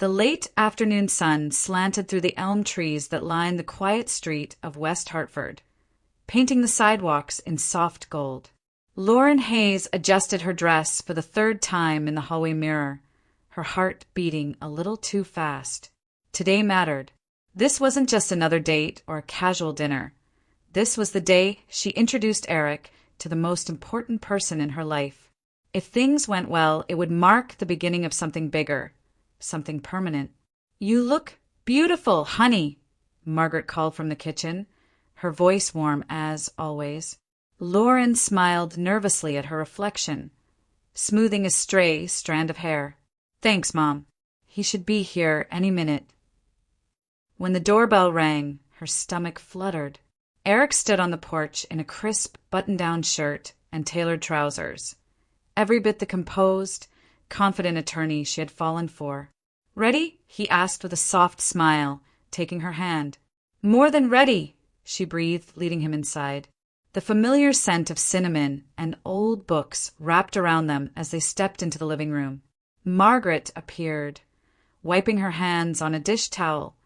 The late afternoon sun slanted through the elm trees that lined the quiet street of West Hartford, painting the sidewalks in soft gold. Lauren Hayes adjusted her dress for the third time in the hallway mirror, her heart beating a little too fast. Today mattered. This wasn't just another date or a casual dinner. This was the day she introduced Eric to the most important person in her life. If things went well, it would mark the beginning of something bigger, something permanent. "You look beautiful, honey," Margaret called from the kitchen, her voice warm as always. Lauren smiled nervously at her reflection, smoothing a stray strand of hair. "Thanks, Mom. He should be here any minute." When the doorbell rang, her stomach fluttered. Eric stood on the porch in a crisp button-down shirt and tailored trousers, every bit the composed, confident attorney she had fallen for. "Ready?" he asked with a soft smile, taking her hand. "More than ready," she breathed, leading him inside. The familiar scent of cinnamon and old books wrapped around them as they stepped into the living room. Margaret appeared, wiping her hands on a dish towel,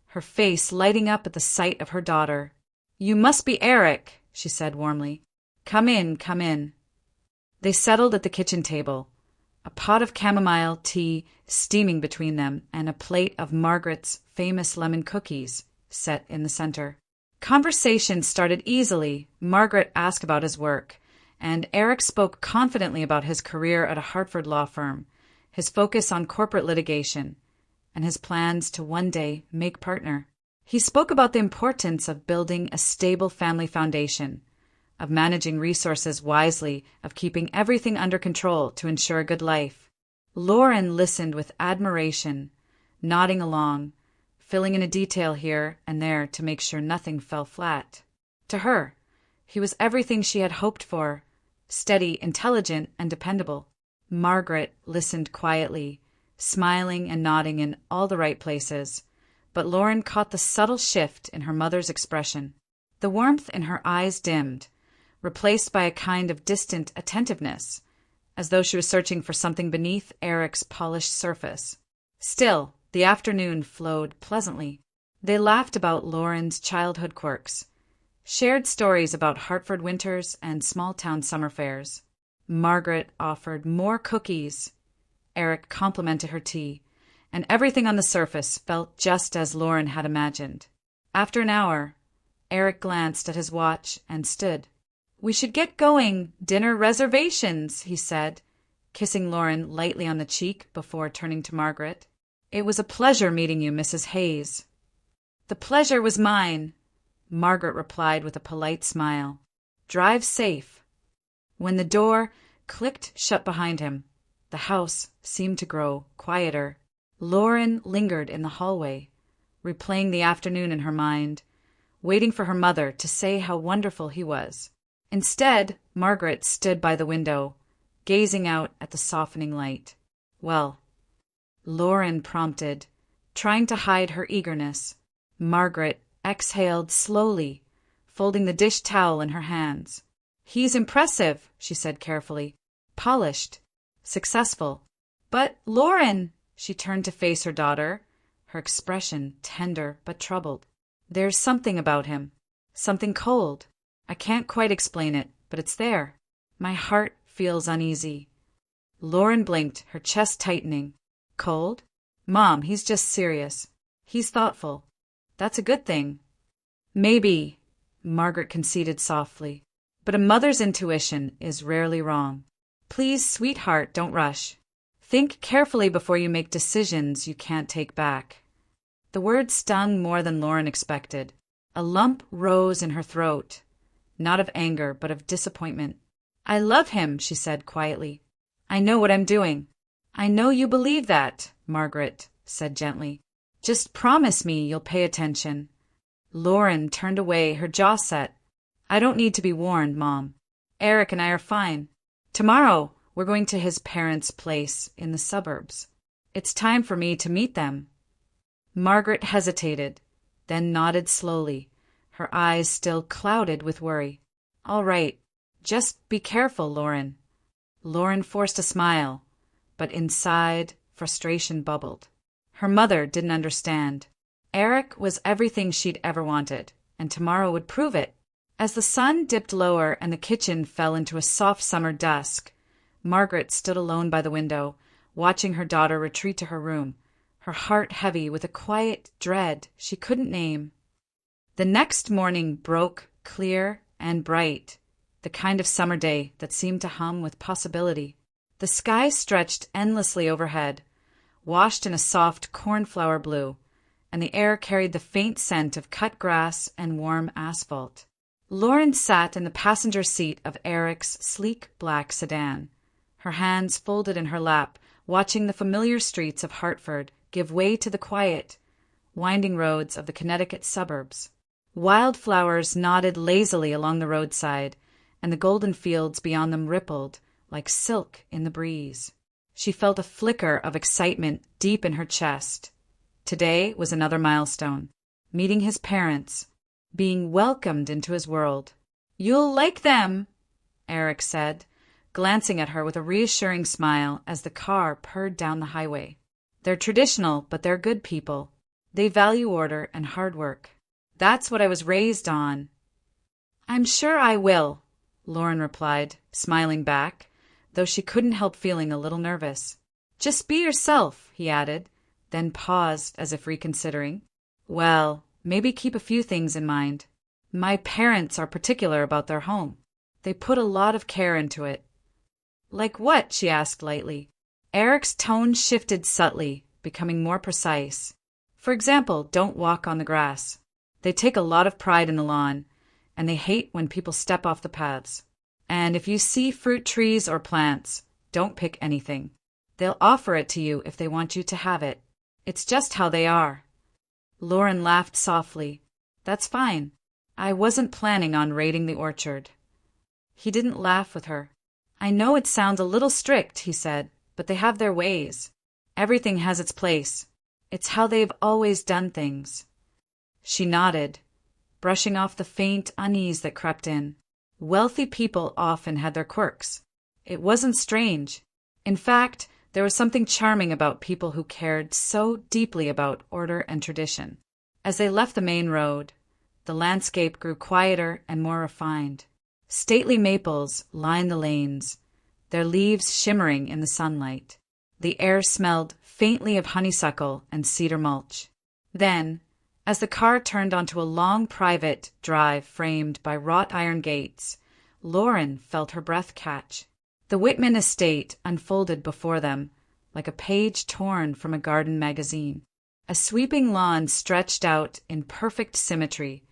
her face lighting up at the sight of her daughter. "You must be Eric," she said warmly. Come in, come in." They settled at the kitchen table, a pot of chamomile tea steaming between them and a plate of Margaret's famous lemon cookies set in the center. Conversation started easily. Margaret asked about his work, and Eric spoke confidently about his career at a Hartford law firm, his focus on corporate litigation, and his plans to one day make partner. He spoke about the importance of building a stable family foundation, of managing resources wisely, of keeping everything under control to ensure a good life. Lauren listened with admiration, nodding along, filling in a detail here and there to make sure nothing fell flat. To her, he was everything she had hoped for, steady, intelligent, and dependable. Margaret listened quietly, smiling and nodding in all the right places, but Lauren caught the subtle shift in her mother's expression. The warmth in her eyes dimmed, replaced by a kind of distant attentiveness, as though she was searching for something beneath Eric's polished surface. Still, the afternoon flowed pleasantly. They laughed about Lauren's childhood quirks, shared stories about Hartford winters and small-town summer fairs. Margaret offered more cookies. Eric complimented her tea, and everything on the surface felt just as Lauren had imagined. After an hour, Eric glanced at his watch and stood. "We should get going. Dinner reservations," he said, kissing Lauren lightly on the cheek before turning to Margaret. "It was a pleasure meeting you, Mrs. Hayes." "The pleasure was mine," Margaret replied with a polite smile. "Drive safe." When the door clicked shut behind him, the house seemed to grow quieter. Lauren lingered in the hallway, replaying the afternoon in her mind, waiting for her mother to say how wonderful he was. Instead, Margaret stood by the window, gazing out at the softening light. "Well," Lauren prompted, trying to hide her eagerness. Margaret exhaled slowly, folding the dish towel in her hands. "He's impressive," she said carefully. "Polished. Successful." "But, Lauren," she turned to face her daughter, her expression tender but troubled. "There's something about him. Something cold. I can't quite explain it, but it's there. My heart feels uneasy." Lauren blinked, her chest tightening. "Cold? Mom, he's just serious. He's thoughtful. That's a good thing." "Maybe," Margaret conceded softly, "but a mother's intuition is rarely wrong. Please, sweetheart, don't rush. Think carefully before you make decisions you can't take back." The word stung more than Lauren expected. A lump rose in her throat, not of anger, but of disappointment. "I love him," she said quietly. "I know what I'm doing." "I know you believe that," Margaret said gently. "Just promise me you'll pay attention." Lauren turned away, her jaw set. "I don't need to be warned, Mom. Eric and I are fine. Tomorrow, we're going to his parents' place in the suburbs. It's time for me to meet them." Margaret hesitated, then nodded slowly, her eyes still clouded with worry. "All right. Just be careful, Lauren." Lauren forced a smile, but inside, frustration bubbled. Her mother didn't understand. Eric was everything she'd ever wanted, and tomorrow would prove it. As the sun dipped lower and the kitchen fell into a soft summer dusk, Margaret stood alone by the window, watching her daughter retreat to her room, her heart heavy with a quiet dread she couldn't name. The next morning broke clear and bright, the kind of summer day that seemed to hum with possibility. The sky stretched endlessly overhead, washed in a soft cornflower blue, and the air carried the faint scent of cut grass and warm asphalt. Lauren sat in the passenger seat of Eric's sleek black sedan, her hands folded in her lap, watching the familiar streets of Hartford give way to the quiet, winding roads of the Connecticut suburbs. Wildflowers nodded lazily along the roadside, and the golden fields beyond them rippled like silk in the breeze. She felt a flicker of excitement deep in her chest. Today was another milestone, meeting his parents, being welcomed into his world. "You'll like them," Eric said, glancing at her with a reassuring smile as the car purred down the highway. "They're traditional, but they're good people. They value order and hard work. That's what I was raised on." "I'm sure I will," Lauren replied, smiling back, though she couldn't help feeling a little nervous. "Just be yourself," he added, then paused as if reconsidering. "Well, maybe keep a few things in mind. My parents are particular about their home. They put a lot of care into it." "Like what?" she asked lightly. Eric's tone shifted subtly, becoming more precise. "For example, don't walk on the grass. They take a lot of pride in the lawn, and they hate when people step off the paths. And if you see fruit trees or plants, don't pick anything. They'll offer it to you if they want you to have it. It's just how they are." Lauren laughed softly. "That's fine. I wasn't planning on raiding the orchard." He didn't laugh with her. "I know it sounds a little strict," he said, "but they have their ways. Everything has its place. It's how they've always done things." She nodded, brushing off the faint unease that crept in. Wealthy people often had their quirks. It wasn't strange. In fact, there was something charming about people who cared so deeply about order and tradition. As they left the main road, the landscape grew quieter and more refined. Stately maples lined the lanes, their leaves shimmering in the sunlight. The air smelled faintly of honeysuckle and cedar mulch. Then, as the car turned onto a long private drive framed by wrought iron gates, Lauren felt her breath catch. The Whitman estate unfolded before them, like a page torn from a garden magazine. A sweeping lawn stretched out in perfect symmetry,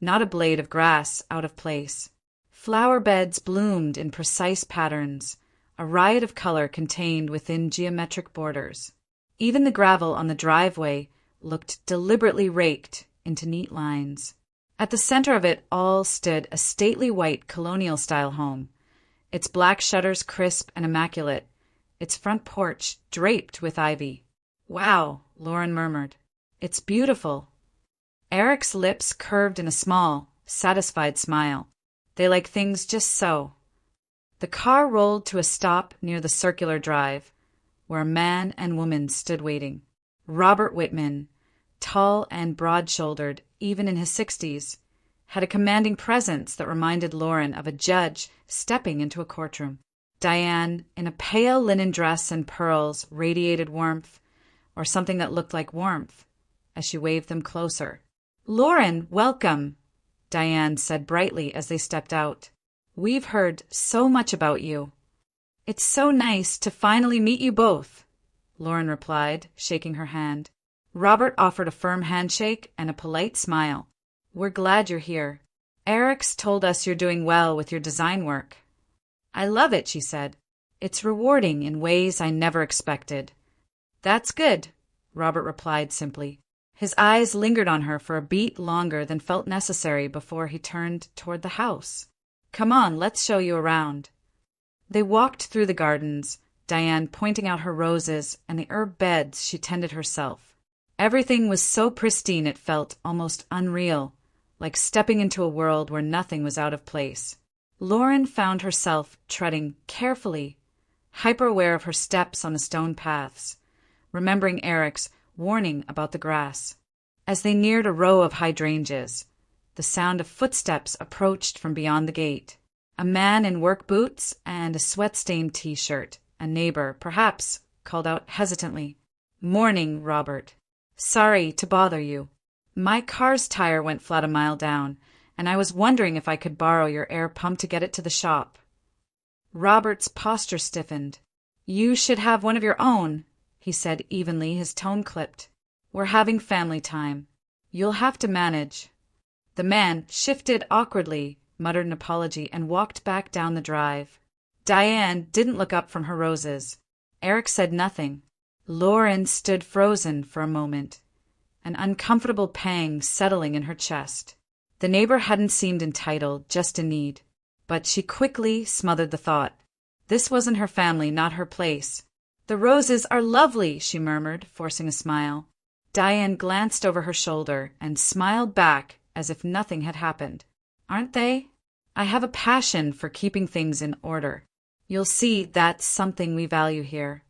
not a blade of grass out of place. Flower beds bloomed in precise patterns, a riot of color contained within geometric borders. Even the gravel on the driveway looked deliberately raked into neat lines. At the center of it all stood a stately white colonial-style home, its black shutters crisp and immaculate, its front porch draped with ivy. "Wow," Lauren murmured. "It's beautiful." Eric's lips curved in a small, satisfied smile. They like things just so. The car rolled to a stop near the circular drive, where a man and woman stood waiting. Robert Whitman, tall and broad-shouldered, even in his 60s, had a commanding presence that reminded Lauren of a judge stepping into a courtroom. Diane, in a pale linen dress and pearls, radiated warmth, or something that looked like warmth, as she waved them closer. "Lauren, welcome," Diane said brightly as they stepped out. "We've heard so much about you." "It's so nice to finally meet you both," Lauren replied, shaking her hand. Robert offered a firm handshake and a polite smile. "We're glad you're here. Eric's told us you're doing well with your design work." "I love it," she said. "It's rewarding in ways I never expected." "That's good," Robert replied simply. His eyes lingered on her for a beat longer than felt necessary before he turned toward the house. "Come on, let's show you around." They walked through the gardens, Diane pointing out her roses and the herb beds she tended herself. Everything was so pristine it felt almost unreal, like stepping into a world where nothing was out of place. Lauren found herself treading carefully, hyper-aware of her steps on the stone paths, remembering Eric's warning about the grass. As they neared a row of hydrangeas, the sound of footsteps approached from beyond the gate. A man in work boots and a sweat-stained t-shirt, a neighbor, perhaps, called out hesitantly, "Morning, Robert. Sorry to bother you. My car's tire went flat a mile down, and I was wondering if I could borrow your air pump to get it to the shop." Robert's posture stiffened. "You should have one of your own," he said evenly, his tone clipped. "We're having family time. You'll have to manage." The man shifted awkwardly, muttered an apology, and walked back down the drive. Diane didn't look up from her roses. Eric said nothing. Lauren stood frozen for a moment, an uncomfortable pang settling in her chest. The neighbor hadn't seemed entitled, just in need. But she quickly smothered the thought. This wasn't her family, not her place. "The roses are lovely," she murmured, forcing a smile. Diane glanced over her shoulder and smiled back as if nothing had happened. "Aren't they? I have a passion for keeping things in order. You'll see that's something we value here."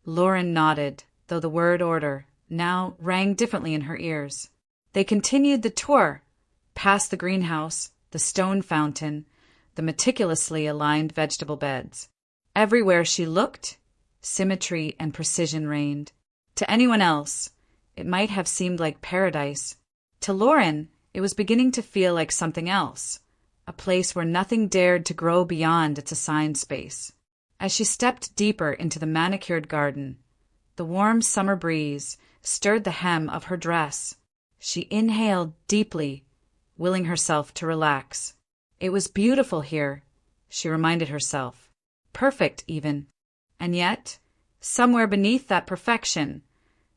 Lauren nodded, though the word order now rang differently in her ears. They continued the tour, past the greenhouse, the stone fountain, the meticulously aligned vegetable beds. Everywhere she looked, symmetry and precision reigned. To anyone else, it might have seemed like paradise. To Lauren, it was beginning to feel like something else, a place where nothing dared to grow beyond its assigned space. As she stepped deeper into the manicured garden, the warm summer breeze stirred the hem of her dress. She inhaled deeply, willing herself to relax. It was beautiful here, she reminded herself. Perfect, even. And yet, somewhere beneath that perfection,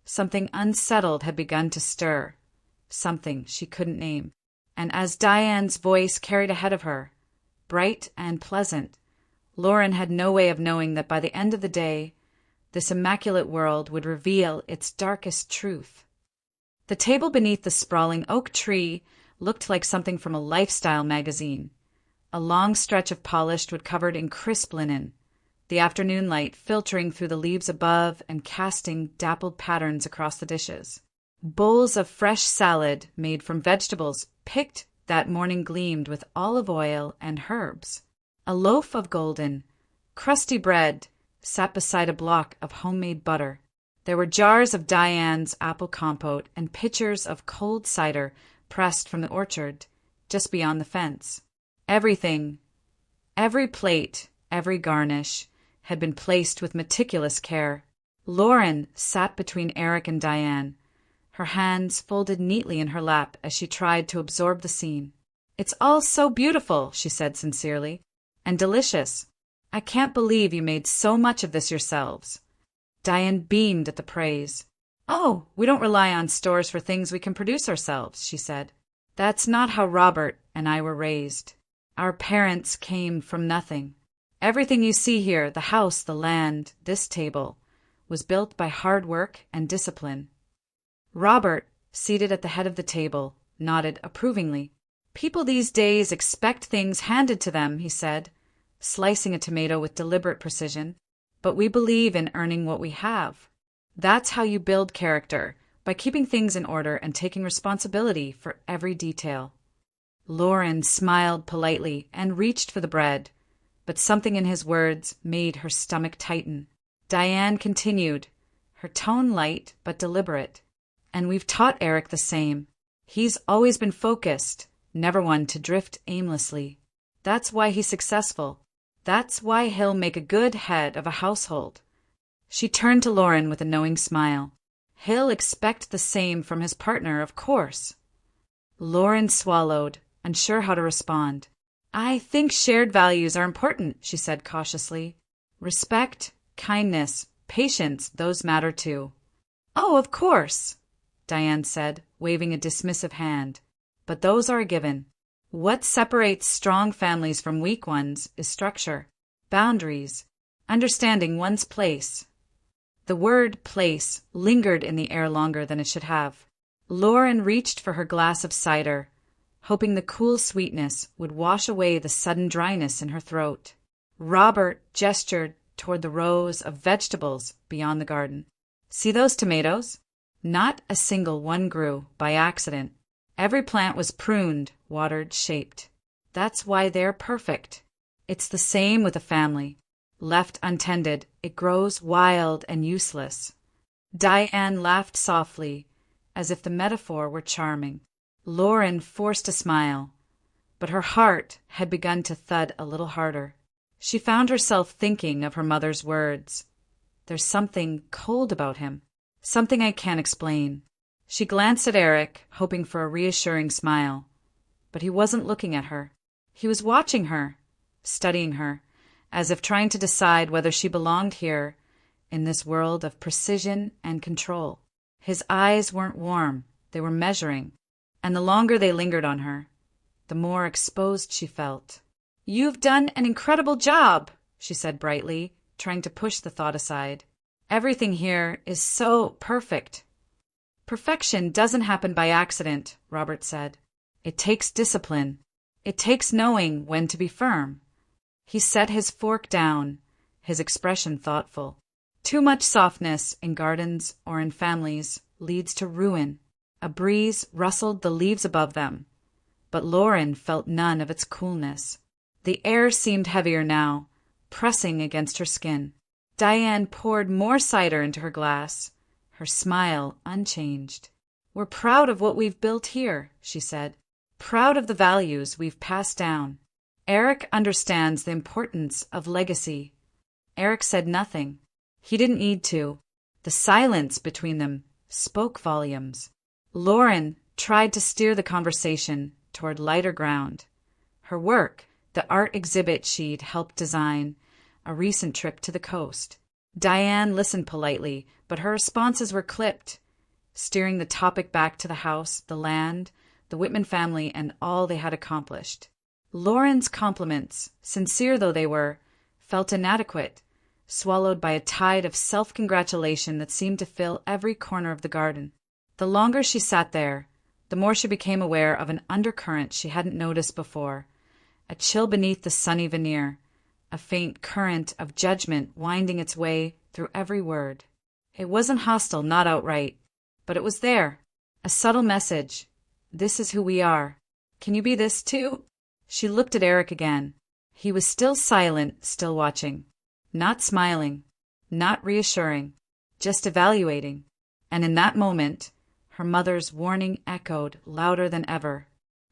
something unsettled had begun to stir, something she couldn't name. And as Diane's voice carried ahead of her, bright and pleasant, Lauren had no way of knowing that by the end of the day, this immaculate world would reveal its darkest truth. The table beneath the sprawling oak tree looked like something from a lifestyle magazine. A long stretch of polished wood covered in crisp linen, the afternoon light filtering through the leaves above and casting dappled patterns across the dishes. Bowls of fresh salad made from vegetables picked that morning gleamed with olive oil and herbs. A loaf of golden, crusty bread sat beside a block of homemade butter. There were jars of Diane's apple compote and pitchers of cold cider pressed from the orchard just beyond the fence. Everything, every plate, every garnish, had been placed with meticulous care. Lauren sat between Eric and Diane, her hands folded neatly in her lap as she tried to absorb the scene. "It's all so beautiful," she said sincerely, "and delicious. I can't believe you made so much of this yourselves." Diane beamed at the praise. "Oh, we don't rely on stores for things we can produce ourselves," she said. "That's not how Robert and I were raised. Our parents came from nothing. Everything you see here, the house, the land, this table, was built by hard work and discipline." Robert, seated at the head of the table, nodded approvingly. "People these days expect things handed to them," he said, slicing a tomato with deliberate precision. "But we believe in earning what we have. That's how you build character, by keeping things in order and taking responsibility for every detail." Lauren smiled politely and reached for the bread, but something in his words made her stomach tighten. Diane continued, her tone light but deliberate. "And we've taught Eric the same. He's always been focused, never one to drift aimlessly. That's why he's successful. That's why he'll make a good head of a household." She turned to Lauren with a knowing smile. "He'll expect the same from his partner, of course." Lauren swallowed, unsure how to respond. "I think shared values are important," she said cautiously. "Respect, kindness, patience, those matter too." "Oh, of course," Diane said, waving a dismissive hand. "But those are a given. What separates strong families from weak ones is structure, boundaries, understanding one's place." The word place lingered in the air longer than it should have. Lauren reached for her glass of cider, hoping the cool sweetness would wash away the sudden dryness in her throat. Robert gestured toward the rows of vegetables beyond the garden. "See those tomatoes? Not a single one grew by accident. Every plant was pruned, watered, shaped. That's why they're perfect. It's the same with a family. Left untended, it grows wild and useless. Diane laughed softly, as if the metaphor were charming. Lauren forced a smile, but her heart had begun to thud a little harder. She found herself thinking of her mother's words. There's something cold about him, something I can't explain. She glanced at Eric, hoping for a reassuring smile, but he wasn't looking at her. He was watching her, studying her, as if trying to decide whether she belonged here in this world of precision and control. His eyes weren't warm, they were measuring, and the longer they lingered on her, the more exposed she felt. "You've done an incredible job," she said brightly, trying to push the thought aside. "Everything here is so perfect." "Perfection doesn't happen by accident," Robert said. "It takes discipline. It takes knowing when to be firm." He set his fork down, his expression thoughtful. Too much softness in gardens or in families leads to ruin. A breeze rustled the leaves above them, but Lauren felt none of its coolness. The air seemed heavier now, pressing against her skin. Diane poured more cider into her glass, her smile unchanged. "We're proud of what we've built here," she said. "Proud of the values we've passed down. Eric understands the importance of legacy." Eric said nothing. He didn't need to. The silence between them spoke volumes. Lauren tried to steer the conversation toward lighter ground. Her work, the art exhibit she'd helped design, a recent trip to the coast. Diane listened politely, but her responses were clipped, steering the topic back to the house, the land, the Whitman family, and all they had accomplished. Lauren's compliments, sincere though they were, felt inadequate, swallowed by a tide of self-congratulation that seemed to fill every corner of the garden. The longer she sat there, the more she became aware of an undercurrent she hadn't noticed before, a chill beneath the sunny veneer, a faint current of judgment winding its way through every word. It wasn't hostile, not outright, but it was there, a subtle message. This is who we are. Can you be this too? She looked at Eric again. He was still silent, still watching. Not smiling, not reassuring, just evaluating. And in that moment, her mother's warning echoed louder than ever.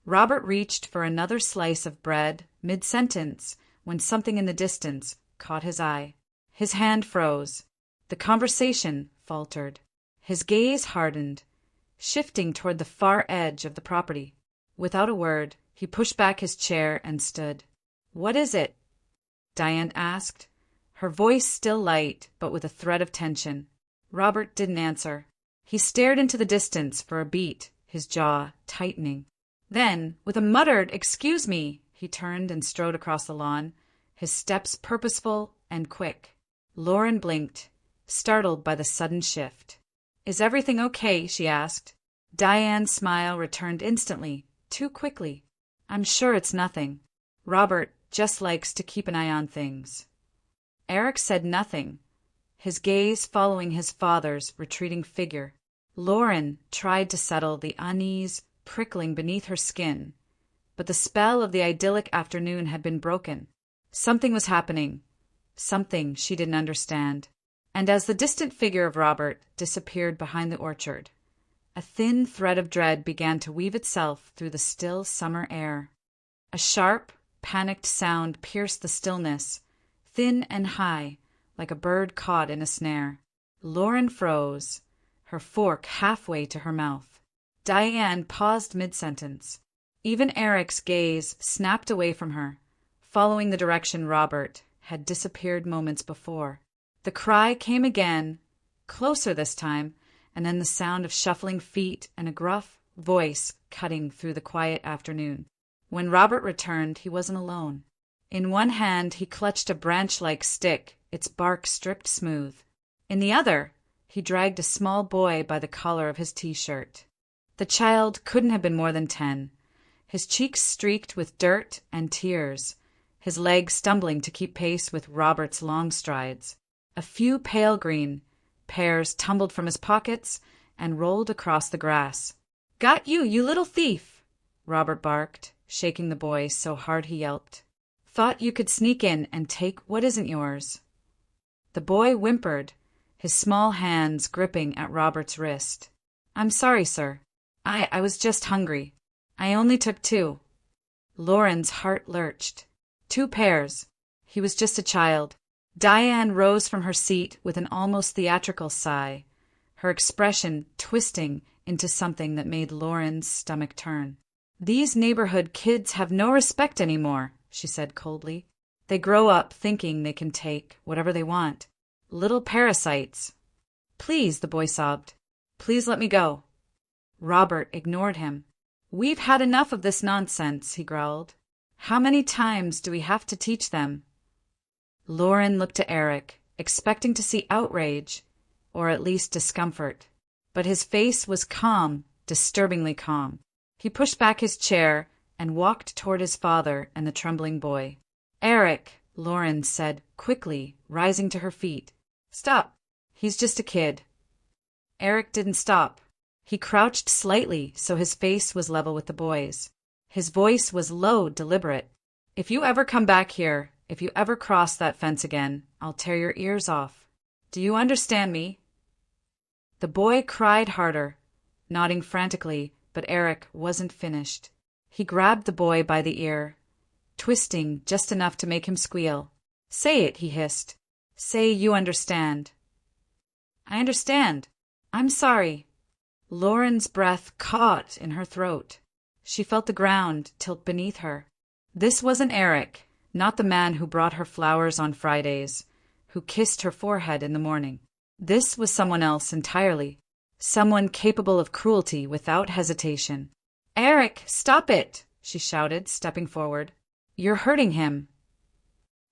Robert reached for another slice of bread mid-sentence when something in the distance caught his eye. His hand froze. The conversation faltered. His gaze hardened, shifting toward the far edge of the property. Without a word, he pushed back his chair and stood. "What is it?" Diane asked, her voice still light but with a thread of tension. Robert didn't answer. He stared into the distance for a beat, his jaw tightening. Then, with a muttered "Excuse me," he turned and strode across the lawn, his steps purposeful and quick. Lauren blinked, startled by the sudden shift. "Is everything okay?" she asked. Diane's smile returned instantly, too quickly. "I'm sure it's nothing. Robert just likes to keep an eye on things." Eric said nothing, his gaze following his father's retreating figure. Lauren tried to settle the unease prickling beneath her skin, but the spell of the idyllic afternoon had been broken. Something was happening, something she didn't understand. And as the distant figure of Robert disappeared behind the orchard, a thin thread of dread began to weave itself through the still summer air. A sharp, panicked sound pierced the stillness, thin and high, like a bird caught in a snare. Lauren froze, her fork halfway to her mouth. Diane paused mid-sentence. Even Eric's gaze snapped away from her, following the direction Robert had disappeared moments before. The cry came again, closer this time, and then the sound of shuffling feet and a gruff voice cutting through the quiet afternoon. When Robert returned, he wasn't alone. In one hand, he clutched a branch-like stick, its bark stripped smooth. In the other, he dragged a small boy by the collar of his t-shirt. The child couldn't have been more than 10, his cheeks streaked with dirt and tears, his legs stumbling to keep pace with Robert's long strides. A few pale green pears tumbled from his pockets, and rolled across the grass. "Got you, you little thief!" Robert barked, shaking the boy so hard he yelped. "Thought you could sneak in and take what isn't yours." The boy whimpered, his small hands gripping at Robert's wrist. "I'm sorry, sir. I was just hungry. I only took 2. Lauren's heart lurched. 2 pears. He was just a child. Diane rose from her seat with an almost theatrical sigh, her expression twisting into something that made Lauren's stomach turn. "These neighborhood kids have no respect anymore," she said coldly. "They grow up thinking they can take whatever they want. Little parasites." "Please," the boy sobbed. "Please let me go." Robert ignored him. "We've had enough of this nonsense," he growled. "How many times do we have to teach them?" Lauren looked to Eric, expecting to see outrage, or at least discomfort. But his face was calm, disturbingly calm. He pushed back his chair and walked toward his father and the trembling boy. "Eric," Lauren said quickly, rising to her feet. "Stop. He's just a kid." Eric didn't stop. He crouched slightly so his face was level with the boy's. His voice was low, deliberate. "If you ever come back here, if you ever cross that fence again, I'll tear your ears off. Do you understand me?" The boy cried harder, nodding frantically, but Eric wasn't finished. He grabbed the boy by the ear, twisting just enough to make him squeal. "Say it," he hissed. "Say you understand." "I understand. I'm sorry." Lauren's breath caught in her throat. She felt the ground tilt beneath her. This wasn't Eric, not the man who brought her flowers on Fridays, who kissed her forehead in the morning. This was someone else entirely, someone capable of cruelty without hesitation. "Eric, stop it!" she shouted, stepping forward. "You're hurting him."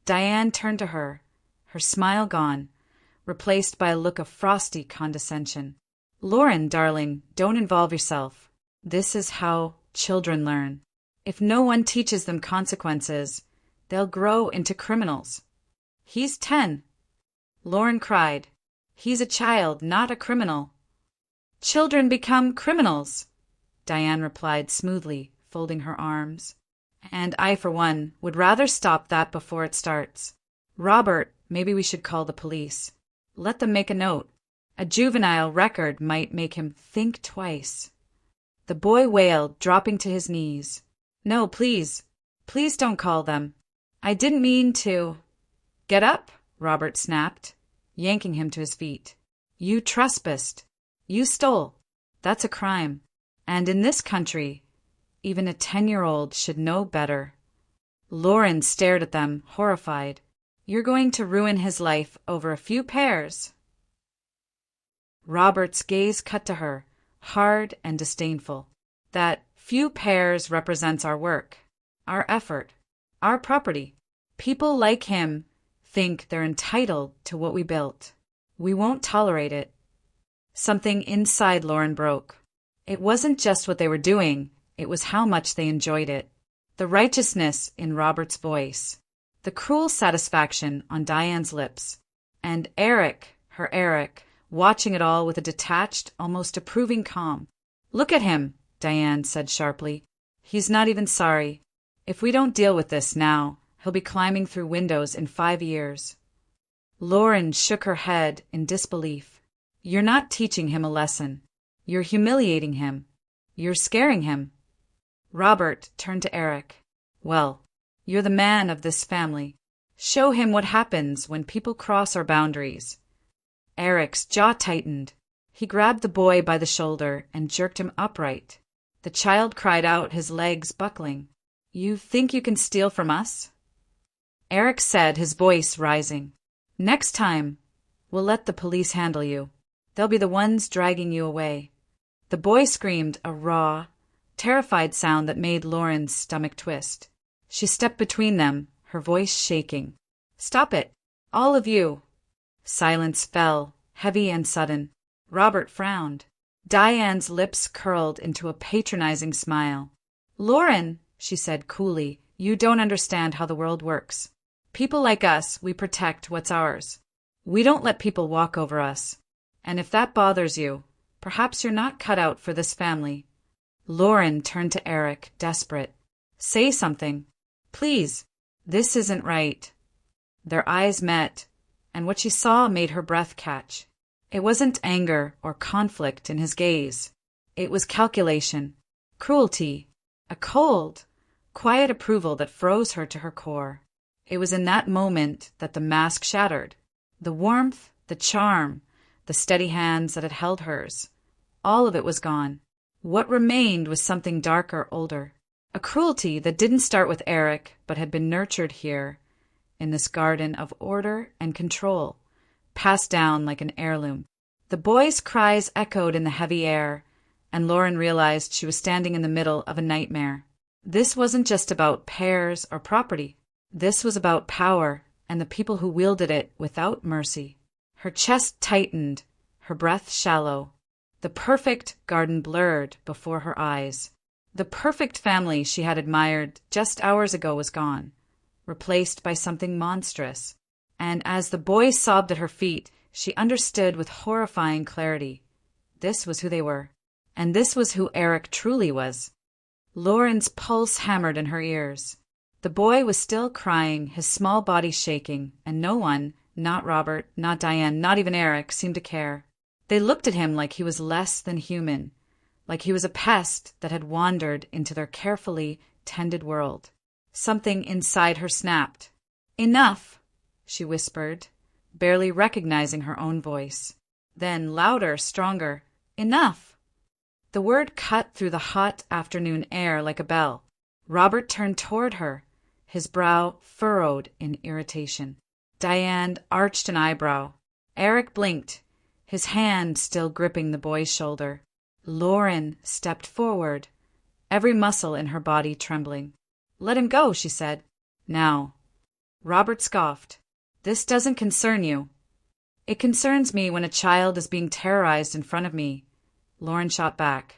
Diane turned to her, her smile gone, replaced by a look of frosty condescension. "Lauren, darling, don't involve yourself. This is how children learn. If no one teaches them consequences, they'll grow into criminals." "He's 10. Lauren cried. "He's a child, not a criminal." "Children become criminals," Diane replied smoothly, folding her arms. "And I, for one, would rather stop that before it starts. Robert, maybe we should call the police. Let them make a note. A juvenile record might make him think twice." The boy wailed, dropping to his knees. "No, please. Please don't call them. I didn't mean to." "Get up," Robert snapped, yanking him to his feet. "You trespassed. You stole. That's a crime. And in this country, even a 10-year-old should know better." Lauren stared at them, horrified. "You're going to ruin his life over a few pears." Robert's gaze cut to her, hard and disdainful. "That few pears represents our work, our effort, our property. People like him think they're entitled to what we built. We won't tolerate it." Something inside Lauren broke. It wasn't just what they were doing, it was how much they enjoyed it. The righteousness in Robert's voice, the cruel satisfaction on Diane's lips, and Eric, her Eric, watching it all with a detached, almost approving calm. "Look at him," Diane said sharply. "He's not even sorry. If we don't deal with this now, he'll be climbing through windows in 5 years." Lauren shook her head in disbelief. "You're not teaching him a lesson. You're humiliating him. You're scaring him." Robert turned to Eric. "Well, you're the man of this family. Show him what happens when people cross our boundaries." Eric's jaw tightened. He grabbed the boy by the shoulder and jerked him upright. The child cried out, his legs buckling. "You think you can steal from us?" Eric said, his voice rising. "Next time, we'll let the police handle you. They'll be the ones dragging you away." The boy screamed a raw, terrified sound that made Lauren's stomach twist. She stepped between them, her voice shaking. "Stop it, all of you." Silence fell, heavy and sudden. Robert frowned. Diane's lips curled into a patronizing smile. "Lauren," she said coolly, "you don't understand how the world works. People like us, we protect what's ours. We don't let people walk over us. And if that bothers you, Perhaps you're not cut out for this family. Lauren turned to Eric, desperate. Say something. Please. This isn't right. Their eyes met, and what she saw made her breath catch. It wasn't anger or conflict in his gaze. It was calculation, cruelty, a cold, quiet approval that froze her to her core. It was in that moment that the mask shattered. The warmth, the charm, the steady hands that had held hers. All of it was gone. What remained was something darker, older. A cruelty that didn't start with Eric, but had been nurtured here, in this garden of order and control, passed down like an heirloom. The boy's cries echoed in the heavy air, and Lauren realized she was standing in the middle of a nightmare. This wasn't just about pears or property. This was about power and the people who wielded it without mercy. Her chest tightened, her breath shallow. The perfect garden blurred before her eyes. The perfect family she had admired just hours ago was gone, replaced by something monstrous. And as the boy sobbed at her feet, she understood with horrifying clarity. This was who they were. And this was who Eric truly was. Lauren's pulse hammered in her ears. The boy was still crying, his small body shaking, and no one, not Robert, not Diane, not even Eric, seemed to care. They looked at him like he was less than human, like he was a pest that had wandered into their carefully tended world. Something inside her snapped. Enough, she whispered, barely recognizing her own voice. Then, louder, stronger, enough. The word cut through the hot afternoon air like a bell. Robert turned toward her, his brow furrowed in irritation. Diane arched an eyebrow. Eric blinked, his hand still gripping the boy's shoulder. Lauren stepped forward, every muscle in her body trembling. Let him go, she said. Now. Robert scoffed. This doesn't concern you. It concerns me when a child is being terrorized in front of me. Lauren shot back.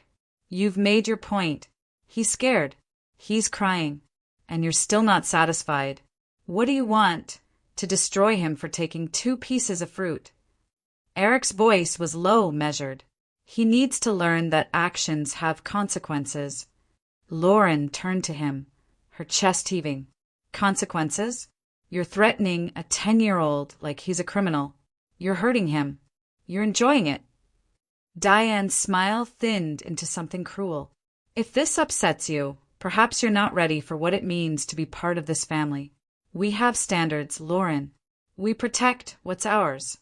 You've made your point. He's scared. He's crying. And you're still not satisfied. What do you want? To destroy him for taking 2 pieces of fruit? Eric's voice was low, measured. He needs to learn that actions have consequences. Lauren turned to him, her chest heaving. Consequences? You're threatening a 10-year-old like he's a criminal. You're hurting him. You're enjoying it. Diane's smile thinned into something cruel. If this upsets you, perhaps you're not ready for what it means to be part of this family. We have standards, Lauren. We protect what's ours.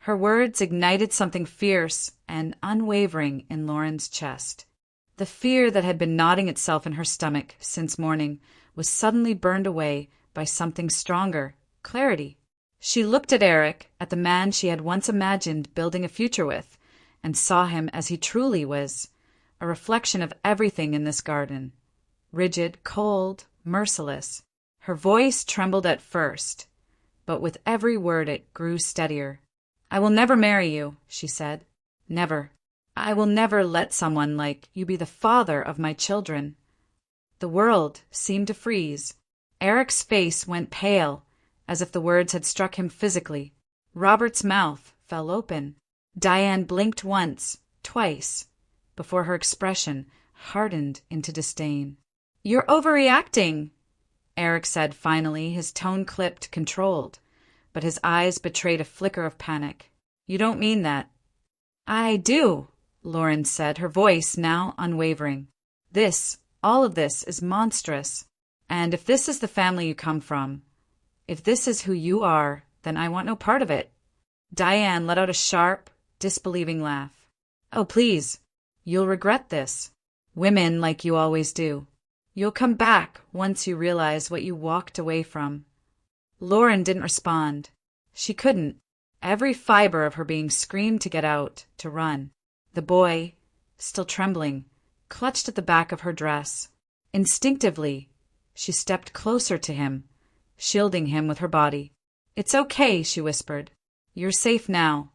Her words ignited something fierce and unwavering in Lauren's chest. The fear that had been knotting itself in her stomach since morning was suddenly burned away by something stronger, clarity. She looked at Eric, at the man she had once imagined building a future with, and saw him as he truly was, a reflection of everything in this garden. Rigid, cold, merciless. Her voice trembled at first, but with every word it grew steadier. I will never marry you, she said. Never. I will never let someone like you be the father of my children. The world seemed to freeze. Eric's face went pale, as if the words had struck him physically. Robert's mouth fell open. Diane blinked once, twice, before her expression hardened into disdain. You're overreacting, Eric said finally, his tone clipped, controlled, but his eyes betrayed a flicker of panic. You don't mean that. I do, Lauren said, her voice now unwavering. All of this is monstrous. And if this is the family you come from, if this is who you are, then I want no part of it. Diane let out a sharp, disbelieving laugh. Oh, please, you'll regret this. Women like you always do. You'll come back once you realize what you walked away from. Lauren didn't respond. She couldn't. Every fiber of her being screamed to get out, to run. The boy, still trembling, clutched at the back of her dress. Instinctively, she stepped closer to him, shielding him with her body. It's okay, she whispered. You're safe now.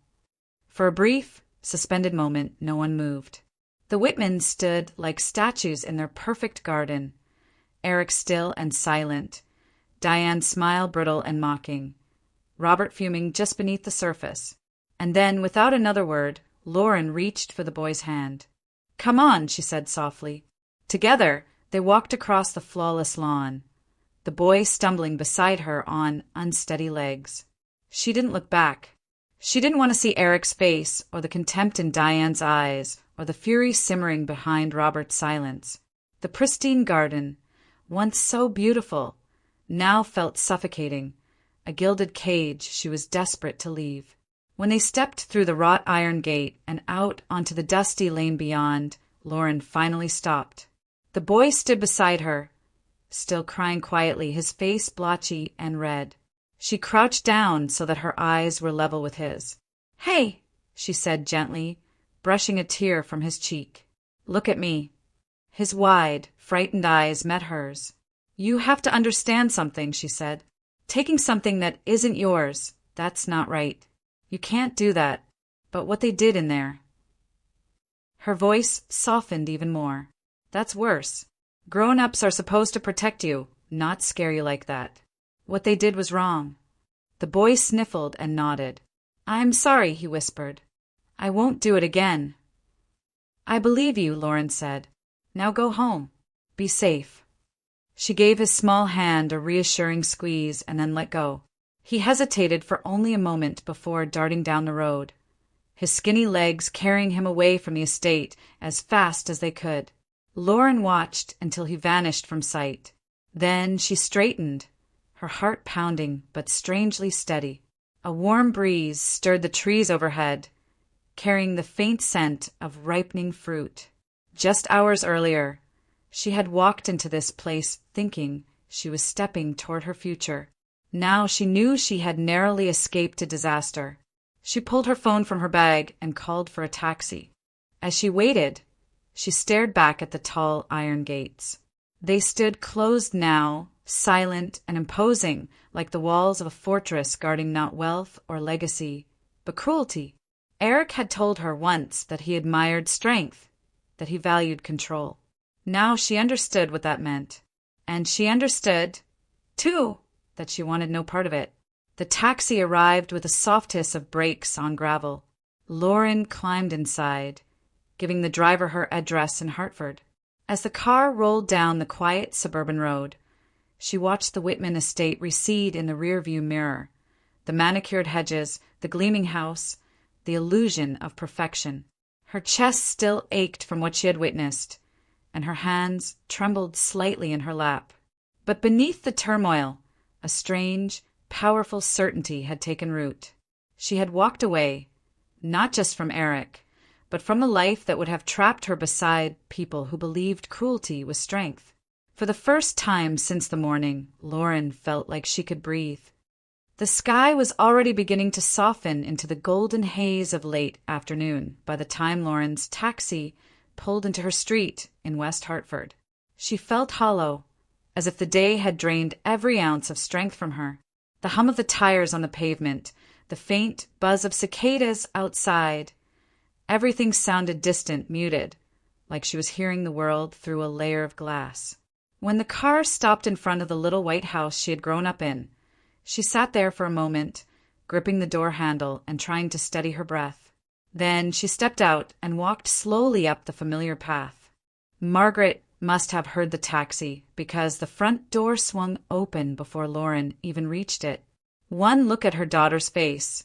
For a brief, suspended moment, no one moved. The Whitmans stood like statues in their perfect garden, Eric still and silent, Diane's smile brittle and mocking, Robert fuming just beneath the surface. And then, without another word, Lauren reached for the boy's hand. "Come on," she said softly. Together, they walked across the flawless lawn, the boy stumbling beside her on unsteady legs. She didn't look back. She didn't want to see Eric's face, or the contempt in Diane's eyes, or the fury simmering behind Robert's silence. The pristine garden, once so beautiful, now felt suffocating, a gilded cage she was desperate to leave. When they stepped through the wrought iron gate and out onto the dusty lane beyond, Lauren finally stopped. The boy stood beside her, still crying quietly, his face blotchy and red. She crouched down so that her eyes were level with his. "Hey," she said gently, brushing a tear from his cheek. "Look at me." His wide, frightened eyes met hers. "You have to understand something," she said. "Taking something that isn't yours, that's not right. You can't do that. But what they did in there." Her voice softened even more. "That's worse. Grown-ups are supposed to protect you, not scare you like that. What they did was wrong." The boy sniffled and nodded. "I'm sorry," he whispered. "I won't do it again." "I believe you," Lauren said. "Now go home. Be safe." She gave his small hand a reassuring squeeze and then let go. He hesitated for only a moment before darting down the road, his skinny legs carrying him away from the estate as fast as they could. Lauren watched until he vanished from sight. Then she straightened, her heart pounding but strangely steady. A warm breeze stirred the trees overhead, carrying the faint scent of ripening fruit. Just hours earlier, she had walked into this place thinking she was stepping toward her future. Now she knew she had narrowly escaped a disaster. She pulled her phone from her bag and called for a taxi. As she waited, she stared back at the tall iron gates. They stood closed now, silent and imposing, like the walls of a fortress guarding not wealth or legacy, but cruelty. Eric had told her once that he admired strength, that he valued control. Now she understood what that meant. And she understood, too, that she wanted no part of it. The taxi arrived with a soft hiss of brakes on gravel. Lauren climbed inside, giving the driver her address in Hartford. As the car rolled down the quiet suburban road, she watched the Whitman estate recede in the rearview mirror, the manicured hedges, the gleaming house, the illusion of perfection. Her chest still ached from what she had witnessed, and her hands trembled slightly in her lap. But beneath the turmoil, a strange, powerful certainty had taken root. She had walked away, not just from Eric, but from the life that would have trapped her beside people who believed cruelty was strength. For the first time since the morning, Lauren felt like she could breathe. The sky was already beginning to soften into the golden haze of late afternoon by the time Lauren's taxi pulled into her street in West Hartford. She felt hollow, as if the day had drained every ounce of strength from her. The hum of the tires on the pavement, the faint buzz of cicadas outside, everything sounded distant, muted, like she was hearing the world through a layer of glass. When the car stopped in front of the little white house she had grown up in, she sat there for a moment, gripping the door handle and trying to steady her breath. Then she stepped out and walked slowly up the familiar path. Margaret must have heard the taxi, because the front door swung open before Lauren even reached it. One look at her daughter's face,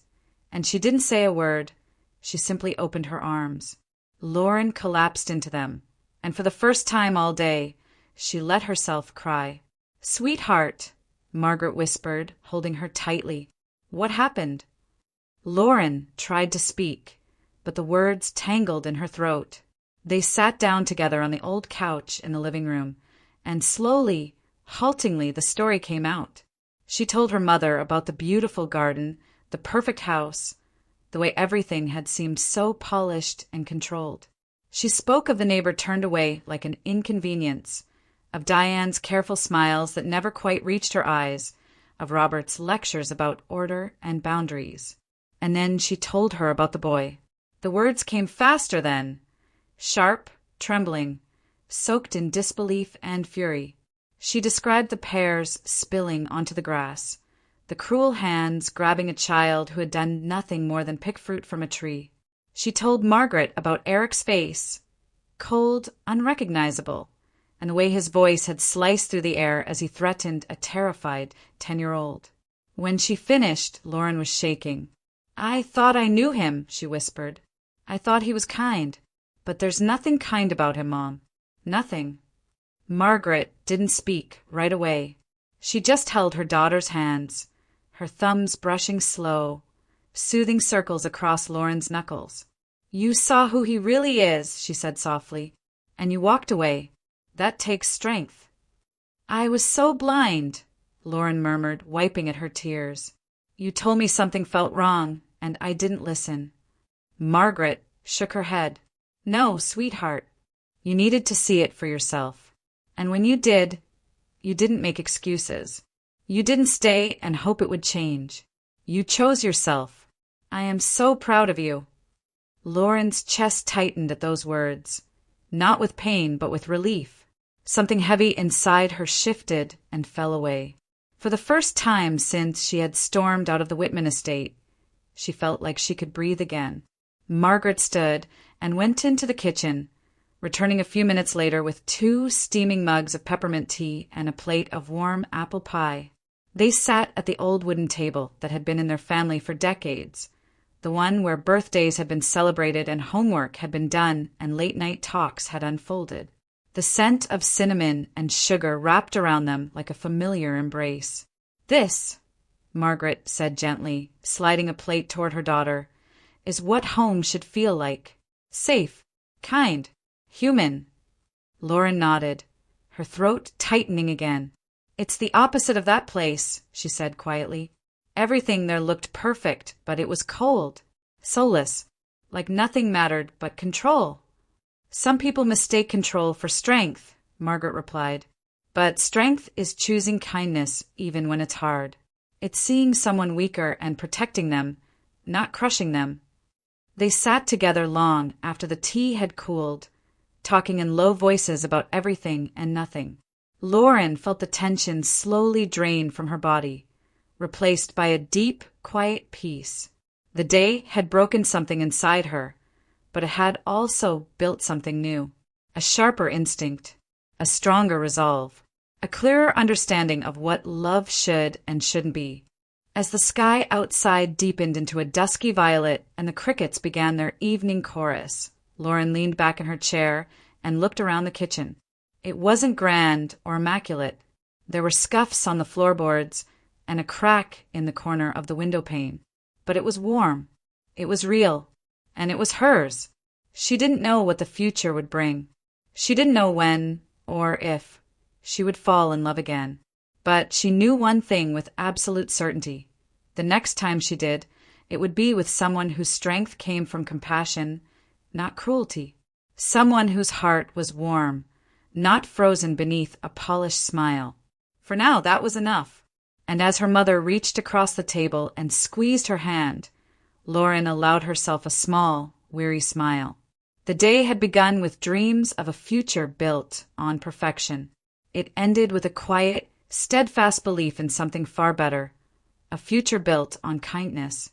and she didn't say a word. She simply opened her arms. Lauren collapsed into them, and for the first time all day, she let herself cry. "Sweetheart," Margaret whispered, holding her tightly. "What happened?" Lauren tried to speak, but the words tangled in her throat. They sat down together on the old couch in the living room, and slowly, haltingly, the story came out. She told her mother about the beautiful garden, the perfect house, the way everything had seemed so polished and controlled. She spoke of the neighbor turned away like an inconvenience, of Diane's careful smiles that never quite reached her eyes, of Robert's lectures about order and boundaries. And then she told her about the boy. The words came faster then, sharp, trembling, soaked in disbelief and fury. She described the pears spilling onto the grass, the cruel hands grabbing a child who had done nothing more than pick fruit from a tree. She told Margaret about Eric's face, cold, unrecognizable, and the way his voice had sliced through the air as he threatened a terrified 10-year-old. When she finished, Lauren was shaking. "I thought I knew him," she whispered. "I thought he was kind. But there's nothing kind about him, Mom. Nothing." Margaret didn't speak right away. She just held her daughter's hands, her thumbs brushing slow, soothing circles across Lauren's knuckles. "You saw who he really is," she said softly, "and you walked away. That takes strength." "I was so blind," Lauren murmured, wiping at her tears. "You told me something felt wrong, and I didn't listen." Margaret shook her head. "No, sweetheart. You needed to see it for yourself. And when you did, you didn't make excuses. You didn't stay and hope it would change. You chose yourself. I am so proud of you." Lauren's chest tightened at those words, not with pain but with relief. Something heavy inside her shifted and fell away. For the first time since she had stormed out of the Whitman estate, she felt like she could breathe again. Margaret stood and went into the kitchen, returning a few minutes later with 2 steaming mugs of peppermint tea and a plate of warm apple pie. They sat at the old wooden table that had been in their family for decades, the one where birthdays had been celebrated and homework had been done and late-night talks had unfolded. The scent of cinnamon and sugar wrapped around them like a familiar embrace. "This," Margaret said gently, sliding a plate toward her daughter, "is what home should feel like. Safe, kind, human." Lauren nodded, her throat tightening again. "It's the opposite of that place," she said quietly. "Everything there looked perfect, but it was cold, soulless, like nothing mattered but control." "Some people mistake control for strength," Margaret replied. "But strength is choosing kindness even when it's hard. It's seeing someone weaker and protecting them, not crushing them." They sat together long after the tea had cooled, talking in low voices about everything and nothing. Lauren felt the tension slowly drain from her body, replaced by a deep, quiet peace. The day had broken something inside her, but it had also built something new. A sharper instinct, a stronger resolve, a clearer understanding of what love should and shouldn't be. As the sky outside deepened into a dusky violet and the crickets began their evening chorus, Lauren leaned back in her chair and looked around the kitchen. It wasn't grand or immaculate. There were scuffs on the floorboards and a crack in the corner of the window pane. But it was warm. It was real. And it was hers. She didn't know what the future would bring. She didn't know when, or if, she would fall in love again. But she knew one thing with absolute certainty. The next time she did, it would be with someone whose strength came from compassion, not cruelty. Someone whose heart was warm, not frozen beneath a polished smile. For now, that was enough. And as her mother reached across the table and squeezed her hand, Lauren allowed herself a small, weary smile. The day had begun with dreams of a future built on perfection. It ended with a quiet, steadfast belief in something far better, a future built on kindness.